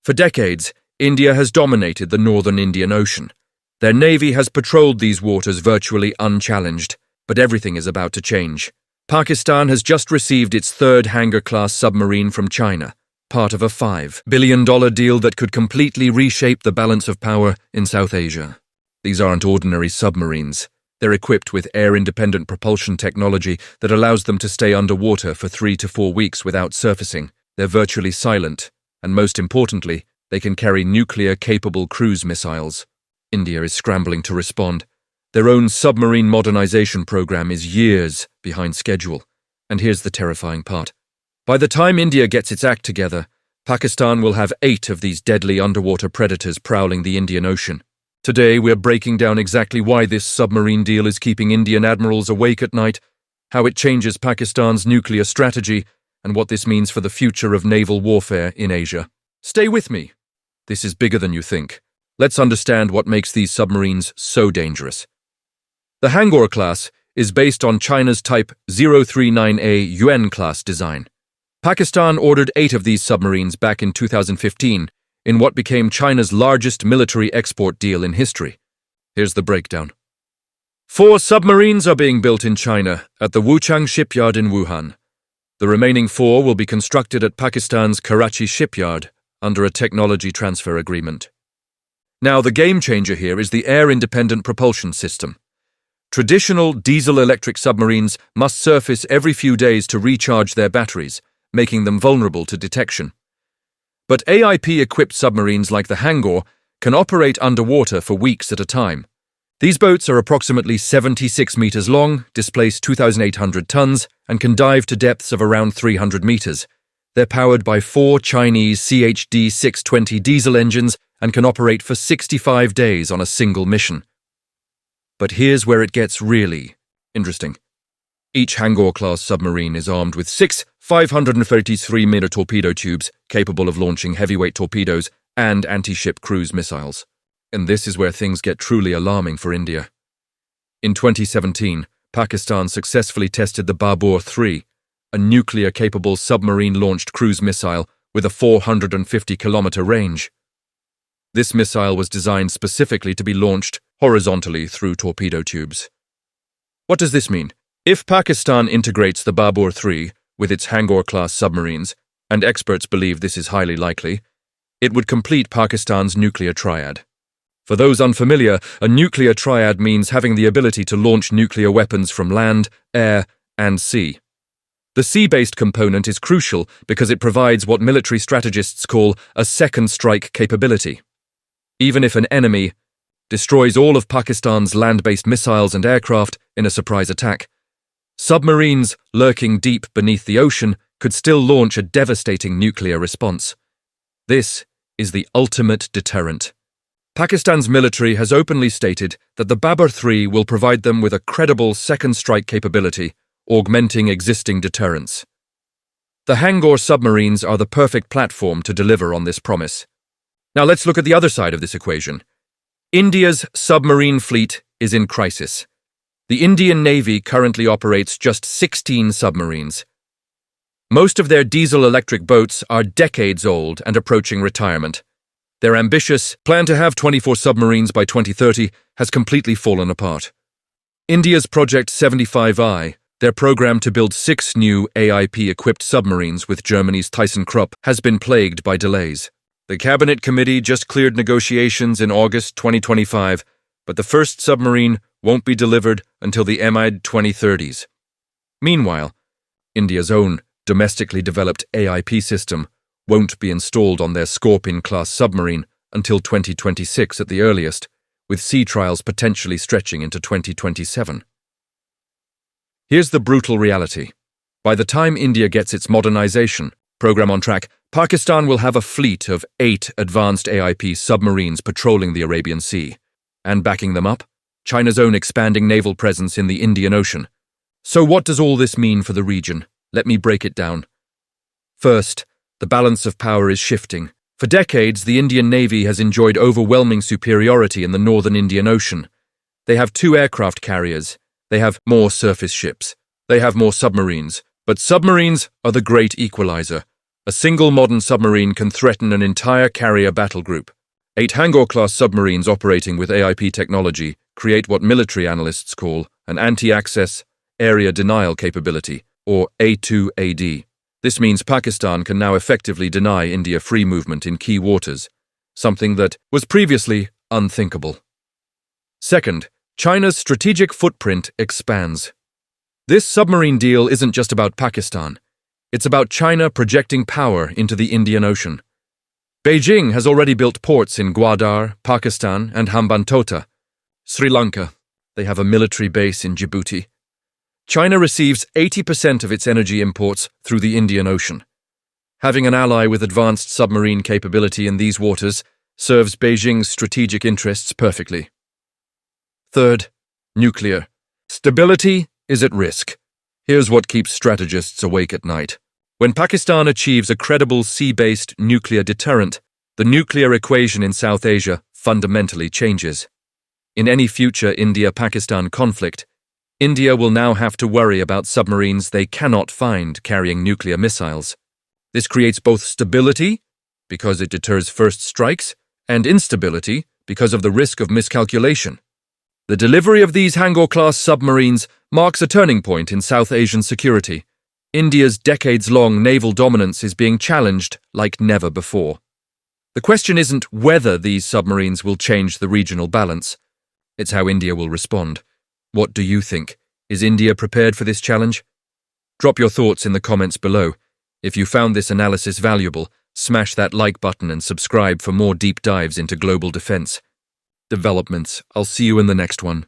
For decades, India has dominated the northern Indian Ocean. Their navy has patrolled these waters virtually unchallenged, but everything is about to change. Pakistan has just received its third Hangor-class submarine from China, part of a $5 billion deal that could completely reshape the balance of power in South Asia. These aren't ordinary submarines. They're equipped with air-independent propulsion technology that allows them to stay underwater for 3 to 4 weeks without surfacing. They're virtually silent, and most importantly, they can carry nuclear-capable cruise missiles. India is scrambling to respond. Their own submarine modernization program is years behind schedule. And here's the terrifying part. By the time India gets its act together, Pakistan will have 8 of these deadly underwater predators prowling the Indian Ocean. Today, we're breaking down exactly why this submarine deal is keeping Indian admirals awake at night, how it changes Pakistan's nuclear strategy, and what this means for the future of naval warfare in Asia. Stay with me. This is bigger than you think. Let's understand what makes these submarines so dangerous. The Hangor-class is based on China's Type 039A Yuan-class design. Pakistan ordered 8 of these submarines back in 2015 in what became China's largest military export deal in history. Here's the breakdown. 4 submarines are being built in China at the Wuchang shipyard in Wuhan. The remaining 4 will be constructed at Pakistan's Karachi shipyard under a technology transfer agreement. Now, the game changer here is the Air-Independent Propulsion system. Traditional diesel-electric submarines must surface every few days to recharge their batteries, making them vulnerable to detection. But AIP-equipped submarines like the Hangor can operate underwater for weeks at a time. These boats are approximately 76 meters long, displace 2,800 tons, and can dive to depths of around 300 meters. They're powered by 4 Chinese CHD-620 diesel engines and can operate for 65 days on a single mission. But here's where it gets really interesting. Each Hangor-class submarine is armed with 6 533mm torpedo tubes capable of launching heavyweight torpedoes and anti-ship cruise missiles. And this is where things get truly alarming for India. In 2017, Pakistan successfully tested the Babur-3, a nuclear-capable submarine-launched cruise missile with a 450-kilometer range. This missile was designed specifically to be launched horizontally through torpedo tubes. What does this mean? If Pakistan integrates the Babur-3 with its Hangor-class submarines, and experts believe this is highly likely, it would complete Pakistan's nuclear triad. For those unfamiliar, a nuclear triad means having the ability to launch nuclear weapons from land, air, and sea. The sea-based component is crucial because it provides what military strategists call a second strike capability. Even if an enemy destroys all of Pakistan's land-based missiles and aircraft in a surprise attack, submarines lurking deep beneath the ocean could still launch a devastating nuclear response. This is the ultimate deterrent. Pakistan's military has openly stated that the Babur-3 will provide them with a credible second strike capability, augmenting existing deterrence. The Hangor submarines are the perfect platform to deliver on this promise. Now let's look at the other side of this equation. India's submarine fleet is in crisis. The Indian Navy currently operates just 16 submarines. Most of their diesel-electric boats are decades old and approaching retirement. Their ambitious plan to have 24 submarines by 2030 has completely fallen apart. India's Project 75I, their program to build 6 new AIP-equipped submarines with Germany's ThyssenKrupp, has been plagued by delays. The Cabinet Committee just cleared negotiations in August 2025, but the first submarine won't be delivered until the mid-2030s. Meanwhile, India's own domestically developed AIP system won't be installed on their Scorpene-class submarine until 2026 at the earliest, with sea trials potentially stretching into 2027. Here's the brutal reality. By the time India gets its modernization program on track, Pakistan will have a fleet of 8 advanced AIP submarines patrolling the Arabian Sea. And backing them up, China's own expanding naval presence in the Indian Ocean. So what does all this mean for the region? Let me break it down. First, the balance of power is shifting. For decades, the Indian Navy has enjoyed overwhelming superiority in the northern Indian Ocean. They have 2 aircraft carriers. They have more surface ships. They have more submarines. But submarines are the great equalizer. A single modern submarine can threaten an entire carrier battle group. 8 Hangor-class submarines operating with AIP technology create what military analysts call an anti-access area denial capability, or A2AD. This means Pakistan can now effectively deny India free movement in key waters, something that was previously unthinkable. Second, China's strategic footprint expands. This submarine deal isn't just about Pakistan. It's about China projecting power into the Indian Ocean. Beijing has already built ports in Gwadar, Pakistan, and Hambantota, Sri Lanka. They have a military base in Djibouti. China receives 80% of its energy imports through the Indian Ocean. Having an ally with advanced submarine capability in these waters serves Beijing's strategic interests perfectly. Third, nuclear. Stability is at risk. Here's what keeps strategists awake at night. When Pakistan achieves a credible sea-based nuclear deterrent, the nuclear equation in South Asia fundamentally changes. In any future India-Pakistan conflict, India will now have to worry about submarines they cannot find carrying nuclear missiles. This creates both stability, because it deters first strikes, and instability, because of the risk of miscalculation. The delivery of these Hangor-class submarines marks a turning point in South Asian security. India's decades-long naval dominance is being challenged like never before. The question isn't whether these submarines will change the regional balance. It's how India will respond. What do you think? Is India prepared for this challenge? Drop your thoughts in the comments below. If you found this analysis valuable, smash that like button and subscribe for more deep dives into global defense developments. I'll see you in the next one.